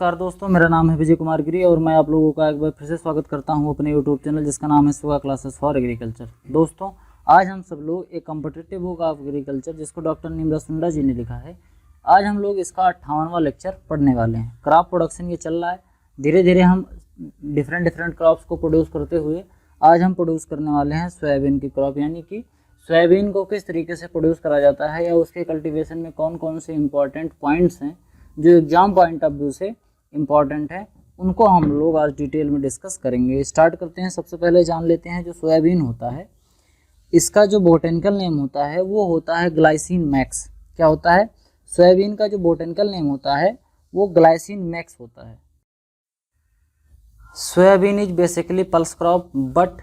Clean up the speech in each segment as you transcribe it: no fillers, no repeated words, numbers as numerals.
नमस्कार दोस्तों, मेरा नाम है विजय कुमार गिरी और मैं आप लोगों का एक बार फिर से स्वागत करता हूं अपने यूट्यूब चैनल जिसका नाम है सुगा क्लासेस फॉर एग्रीकल्चर। दोस्तों, आज हम सब लोग एक कॉम्पिटिटिव बुक ऑफ एग्रीकल्चर जिसको डॉक्टर नीमराज सुंडा जी ने लिखा है, आज हम लोग इसका 58वां लेक्चर पढ़ने वाले हैं। क्रॉप प्रोडक्शन ये चल रहा है, धीरे धीरे हम डिफरेंट क्रॉप्स को प्रोड्यूस करते हुए आज हम प्रोड्यूस करने वाले हैं सोयाबीन की क्रॉप, यानी कि सोयाबीन को किस तरीके से प्रोड्यूस करा जाता है या उसके कल्टीवेशन में कौन कौन से इंपॉर्टेंट पॉइंट्स हैं जो एग्जाम पॉइंट ऑफ व्यू से इम्पॉर्टेंट है, उनको हम लोग आज डिटेल में डिस्कस करेंगे। स्टार्ट करते हैं। सबसे पहले जान लेते हैं जो सोयाबीन होता है, इसका जो बोटेनिकल नेम होता है वो होता है ग्लाइसिन मैक्स। क्या होता है? सोयाबीन का जो बोटेनिकल नेम होता है वो ग्लाइसिन मैक्स होता है। Soybean is basically pulse crop but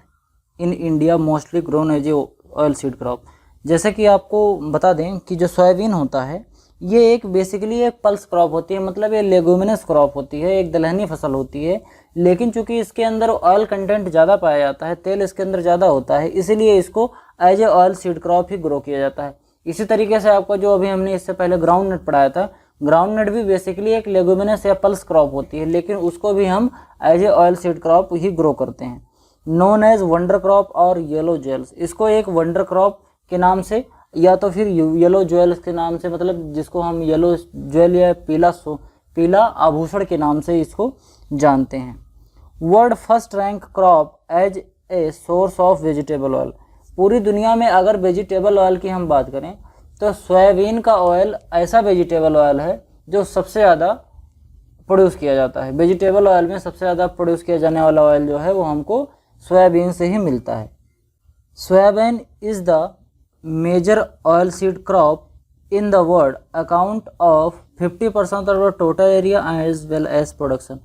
in India mostly grown as a oil seed crop. जैसे कि आपको बता दें कि जो सोयाबीन होता है ये एक बेसिकली एक पल्स क्रॉप होती है, मतलब ये लेगुमिनस क्रॉप होती है, एक दलहनी फसल होती है। लेकिन चूंकि इसके अंदर ऑयल कंटेंट ज़्यादा पाया जाता है, तेल इसके अंदर ज़्यादा होता है, इसीलिए इसको as a oil seed crop ही ग्रो किया जाता है। इसी तरीके से आपका जो अभी हमने इससे पहले ग्राउंड नट पढ़ाया था, ग्राउंड नट भी बेसिकली एक लेगुमिनस या पल्स क्रॉप होती है, लेकिन उसको भी हम as a oil seed crop ही ग्रो करते हैं। नोन एज वंडर क्रॉप और येलो ज्वेल्स, इसको एक वंडर क्रॉप के नाम से या तो फिर येलो ज्वेल्स के नाम से, मतलब जिसको हम येलो ज्वेल या पीला आभूषण के नाम से इसको जानते हैं। World first rank crop as a source of vegetable oil. पूरी दुनिया में अगर वेजिटेबल ऑयल की हम बात करें तो सोयाबीन का ऑयल ऐसा वेजिटेबल ऑयल है जो सबसे ज़्यादा प्रोड्यूस किया जाता है। वेजिटेबल ऑयल में सबसे ज़्यादा प्रोड्यूस किया जाने वाला ऑयल जो है वो हमको सोयाबीन से ही मिलता है। Soybean is the major oil seed crop in the world, account of 50% of the total area as well as production.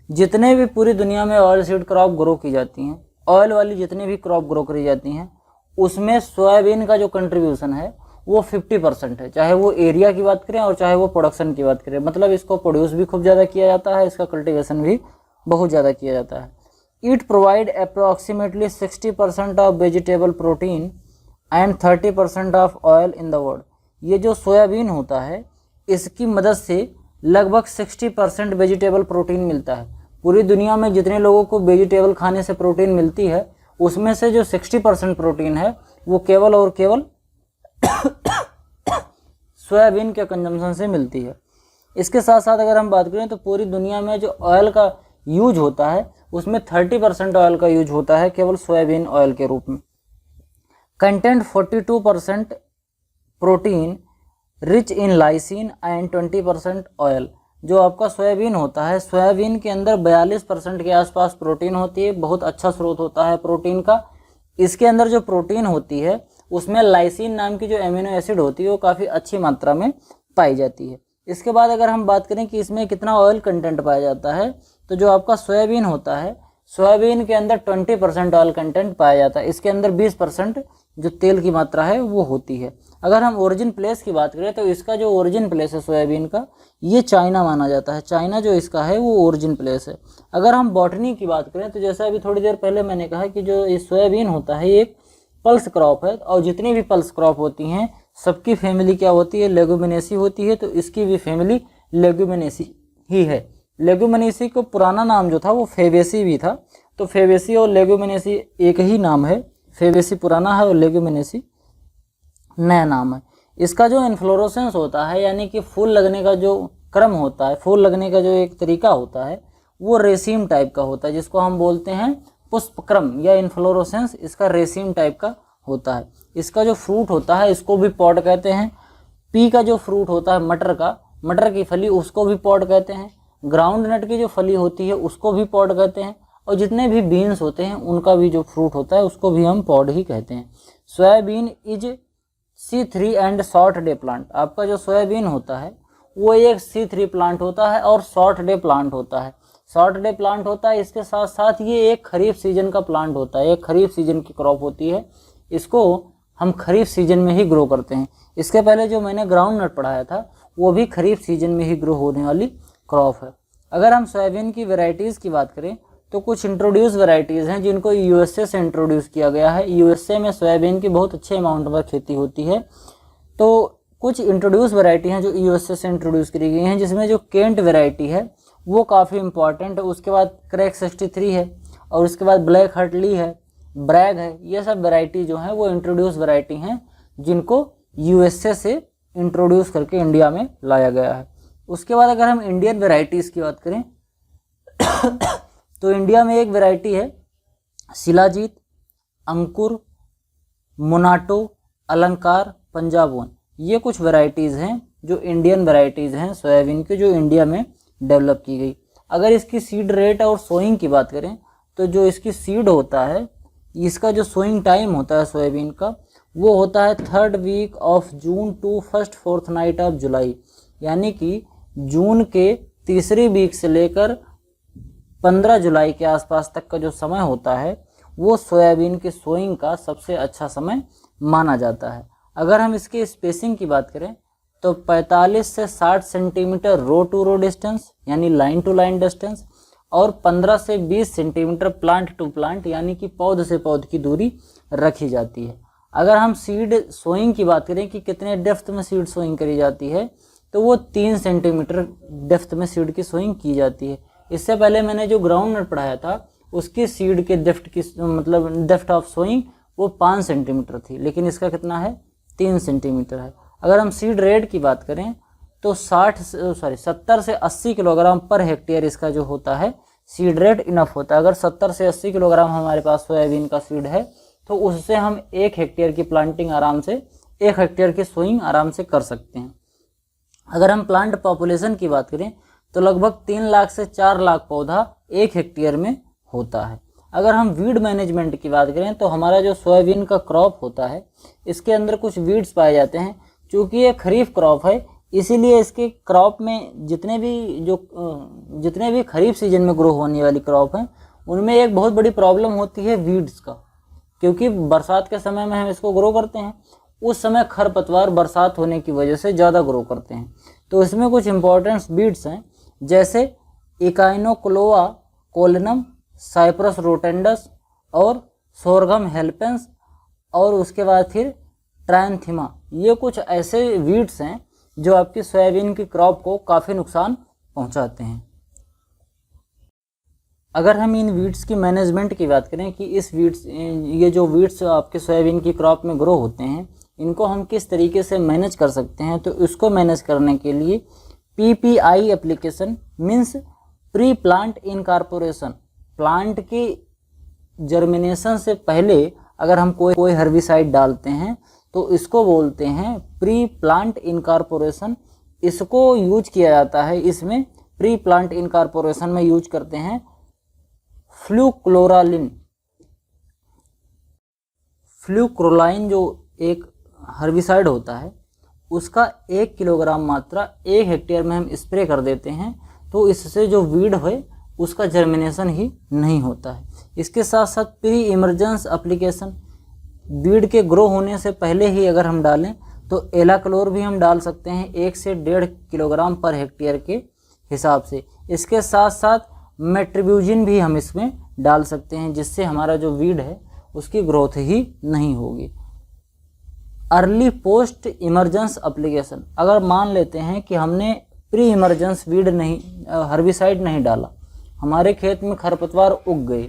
जितने भी पूरी दुनिया में ऑयल सीड क्रॉप ग्रो की जाती हैं, ऑयल वाली जितनी भी क्रॉप ग्रो करी जाती हैं, उसमें सोयाबीन का जो कंट्रीब्यूशन है वो 50% है, चाहे वो एरिया की बात करें और चाहे वो प्रोडक्शन की बात करें। मतलब इसको प्रोड्यूस भी खूब ज़्यादा किया जाता है, इसका कल्टीवेशन भी बहुत ज़्यादा किया जाता है। It provide approximately 60% of vegetable protein and 30% of oil in the world. ये जो सोयाबीन होता है इसकी मदद से लगभग 60% वेजिटेबल प्रोटीन मिलता है। पूरी दुनिया में जितने लोगों को वेजिटेबल खाने से प्रोटीन मिलती है उसमें से जो 60% प्रोटीन है वो केवल और केवल सोयाबीन के कंजम्पशन से मिलती है। इसके साथ साथ अगर हम बात करें तो पूरी दुनिया में जो ऑयल का यूज होता है उसमें 30% ऑयल का यूज होता है केवल सोयाबीन ऑयल के रूप में। Content 42% protein rich in lysine and 20% oil. जो आपका सोयाबीन होता है, सोयाबीन के अंदर 42% के आसपास प्रोटीन होती है, बहुत अच्छा स्रोत होता है प्रोटीन का। इसके अंदर जो प्रोटीन होती है उसमें लाइसिन नाम की जो एमिनो एसिड होती है वो काफ़ी अच्छी मात्रा में पाई जाती है। इसके बाद अगर हम बात करें कि इसमें कितना ऑयल कंटेंट पाया जाता है, तो जो आपका सोयाबीन होता है, सोयाबीन के अंदर 20% ऑयल कंटेंट पाया जाता है। इसके अंदर 20% जो तेल की मात्रा है वो होती है। अगर हम ओरिजिन प्लेस की बात करें तो इसका जो ओरिजिन प्लेस है सोयाबीन का, ये चाइना माना जाता है। चाइना जो इसका है वो ओरिजिन प्लेस है। अगर हम बॉटनी की बात करें तो जैसा अभी थोड़ी देर पहले मैंने कहा कि जो ये सोयाबीन होता है ये एक पल्स क्रॉप है, और जितनी भी पल्स क्रॉप होती हैं सबकी फैमिली क्या होती है? लेगुमिनेसी होती है। तो इसकी भी फैमिली लेगुमिनेसी ही है। लेगुमिनेसी को पुराना नाम जो था वो फेबेसी भी था, तो फेबेसी और लेगुमिनेसी एक ही नाम है। फेबेसी पुराना है और लेगुमिनेसी नया नाम है। इसका जो इन्फ्लोरेसेंस होता है, यानी कि फूल लगने का जो क्रम होता है, फूल लगने का जो एक तरीका होता है वो रेसीम टाइप का होता है, जिसको हम बोलते हैं पुष्पक्रम या इन्फ्लोरेसेंस। इसका रेसीम टाइप का होता है। इसका जो फ्रूट होता है इसको भी पॉड कहते हैं। पी का जो फ्रूट होता है मटर की फली, उसको भी पॉड कहते हैं। ग्राउंड नट की जो फली होती है उसको भी पॉड कहते हैं, और जितने भी बीन्स होते हैं उनका भी जो फ्रूट होता है उसको भी हम पॉड ही कहते हैं। Soybean is C3 and short day plant. आपका जो सोयाबीन होता है वो एक C3 प्लांट होता है और शॉर्ट डे प्लांट होता है। शॉर्ट डे प्लांट होता है, इसके साथ साथ ये एक खरीफ सीजन का प्लांट होता है, एक खरीफ सीजन की क्रॉप होती है। इसको हम खरीफ सीजन में ही ग्रो करते हैं। इसके पहले जो मैंने ग्राउंड नट पढ़ाया था वो भी खरीफ सीजन में ही ग्रो होने वाली क्रॉप है। अगर हम सोयाबीन की वेराइटीज़ की बात करें तो कुछ इंट्रोड्यूस वैरायटीज़ हैं जिनको यूएसए से इंट्रोड्यूस किया गया है। यूएसए में सोयाबीन की बहुत अच्छे अमाउंट में खेती होती है। तो कुछ इंट्रोड्यूस वैरायटी हैं जो यूएसए से इंट्रोड्यूस करी गई हैं, जिसमें जो केंट वैरायटी है वो काफ़ी इम्पॉर्टेंट है। उसके बाद क्रैक 63 है, और उसके बाद ब्लैक हर्टली है, ब्रैग है। ये सब वैरायटी जो हैं वो इंट्रोड्यूस वैरायटी हैं जिनको यूएसए से इंट्रोड्यूस करके इंडिया में लाया गया है। उसके बाद अगर हम इंडियन वैरायटीज़ की बात करें तो इंडिया में एक वैरायटी है शिलाजीत, अंकुर, मोनाटो, अलंकार, पंजाब वन। ये कुछ वैरायटीज़ हैं जो इंडियन वैरायटीज़ हैं सोयाबीन की, जो इंडिया में डेवलप की गई। अगर इसकी सीड रेट और सोइंग की बात करें तो जो इसकी सीड होता है, इसका जो सोइंग टाइम होता है सोयाबीन का, वो होता है 3rd week of June to 1st 4th night of July. यानी कि जून के तीसरी वीक से लेकर 15 जुलाई के आसपास तक का जो समय होता है वो सोयाबीन की सोइंग का सबसे अच्छा समय माना जाता है। अगर हम इसकी स्पेसिंग की बात करें तो 45 से 60 centimetre row to row distance यानी लाइन टू लाइन डिस्टेंस, और 15 से 20 सेंटीमीटर प्लांट टू प्लांट यानी कि पौध से पौध की दूरी रखी जाती है। अगर हम सीड सोइंग की बात करें कि कितने डेप्थ में सीड सोइंग करी जाती है, तो वो 3 सेंटीमीटर डेप्थ में सीड की सोइंग की जाती है। इससे पहले मैंने जो ग्राउंड नट पढ़ाया था उसकी सीड के डेप्थ की मतलब डेप्थ ऑफ सोइंग वो 5 सेंटीमीटर थी, लेकिन इसका कितना है 3 सेंटीमीटर है। अगर हम सीड रेट की बात करें तो 70 से 80 किलोग्राम पर हेक्टेयर इसका जो होता है सीड रेट इनफ होता है। अगर 70 से 80 किलोग्राम हमारे पास सोयाबीन का सीड है तो उससे हम 1 हेक्टेयर की प्लांटिंग आराम से, 1 हेक्टेयर की सोइंग आराम से कर सकते हैं। अगर हम प्लांट पॉपुलेशन की बात करें तो लगभग 3 लाख से 4 लाख पौधा 1 हेक्टेयर में होता है। अगर हम वीड मैनेजमेंट की बात करें तो हमारा जो सोयाबीन का क्रॉप होता है इसके अंदर कुछ वीड्स पाए जाते हैं। चूँकि ये खरीफ क्रॉप है इसीलिए इसके क्रॉप में जितने भी खरीफ सीजन में ग्रो होने वाली क्रॉप हैं उनमें एक बहुत बड़ी प्रॉब्लम होती है वीड्स का, क्योंकि बरसात के समय में हम इसको ग्रो करते हैं, उस समय खरपतवार बरसात होने की वजह से ज़्यादा ग्रो करते हैं। तो इसमें कुछ इंपॉर्टेंट वीड्स हैं जैसे इकाइनोक्लोआ कोलिनम, साइप्रस रोटेंडस और सोरगम हेल्पेंस, और उसके बाद फिर ट्रायंथिमा। ये कुछ ऐसे वीड्स हैं जो आपकी सोयाबीन की क्रॉप को काफ़ी नुकसान पहुंचाते हैं। अगर हम इन वीड्स की मैनेजमेंट की बात करें कि ये जो वीड्स आपके सोयाबीन की क्रॉप में ग्रो होते हैं इनको हम किस तरीके से मैनेज कर सकते हैं, तो इसको मैनेज करने के लिए PPI application means pre plant incorporation, plant की जर्मिनेशन से पहले अगर हम कोई हर्बिसाइड डालते हैं तो इसको बोलते हैं प्री प्लांट इनकॉर्पोरेशन। इसको यूज किया जाता है, इसमें प्री प्लांट इनकॉर्पोरेशन में यूज करते हैं फ्लूक्लोरालिन। फ्लूक्रोलाइन जो एक हर्बिसाइड होता है उसका 1 किलोग्राम मात्रा 1 हेक्टेयर में हम स्प्रे कर देते हैं, तो इससे जो वीड है उसका जर्मिनेशन ही नहीं होता है। इसके साथ साथ प्री इमरजेंस एप्लीकेशन, वीड के ग्रो होने से पहले ही अगर हम डालें तो एलाक्लोर भी हम डाल सकते हैं 1 से 1.5 किलोग्राम पर हेक्टेयर के हिसाब से। इसके साथ साथ मेट्रिब्यूजिन भी हम इसमें डाल सकते हैं, जिससे हमारा जो वीड है उसकी ग्रोथ ही नहीं होगी। अर्ली पोस्ट इमरजेंस एप्लीकेशन, अगर मान लेते हैं कि हमने प्री इमरजेंस वीड नहीं, हर्बिसाइड नहीं डाला, हमारे खेत में खरपतवार उग गए,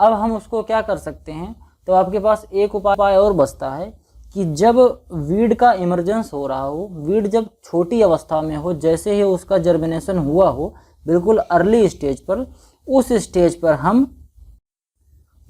अब हम उसको क्या कर सकते हैं, तो आपके पास एक उपाय और बचता है कि जब वीड का इमरजेंस हो रहा हो, वीड जब छोटी अवस्था में हो, जैसे ही उसका जर्मिनेशन हुआ हो बिल्कुल अर्ली स्टेज पर, उस स्टेज पर हम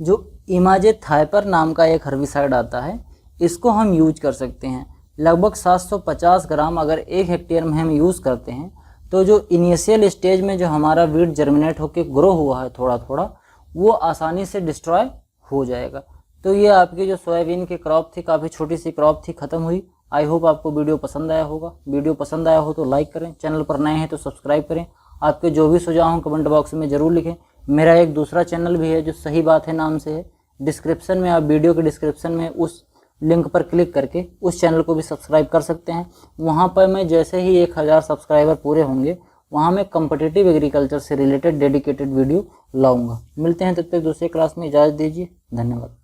जो इमाजेथाइपर नाम का एक हर्बिसाइड आता है इसको हम यूज कर सकते हैं। लगभग 750 ग्राम अगर 1 हेक्टेयर में हम यूज़ करते हैं तो जो इनिशियल स्टेज में जो हमारा वीड जर्मिनेट होकर ग्रो हुआ है थोड़ा थोड़ा, वो आसानी से डिस्ट्रॉय हो जाएगा। तो ये आपकी जो सोयाबीन की क्रॉप थी, काफ़ी छोटी सी क्रॉप थी, ख़त्म हुई। आई होप आपको वीडियो पसंद आया होगा। वीडियो पसंद आया हो तो लाइक करें, चैनल पर नए हैं तो सब्सक्राइब करें। आपके जो भी सुझाव हों कमेंट बॉक्स में ज़रूर लिखें। मेरा एक दूसरा चैनल भी है जो सही बात है नाम से है, डिस्क्रिप्शन में, आप वीडियो के डिस्क्रिप्शन में उस लिंक पर क्लिक करके उस चैनल को भी सब्सक्राइब कर सकते हैं। वहाँ पर मैं जैसे ही 1000 सब्सक्राइबर पूरे होंगे वहाँ मैं कॉम्पिटिटिव एग्रीकल्चर से रिलेटेड डेडिकेटेड वीडियो लाऊंगा। मिलते हैं तब तक दूसरे क्लास में, इजाज़त दीजिए, धन्यवाद।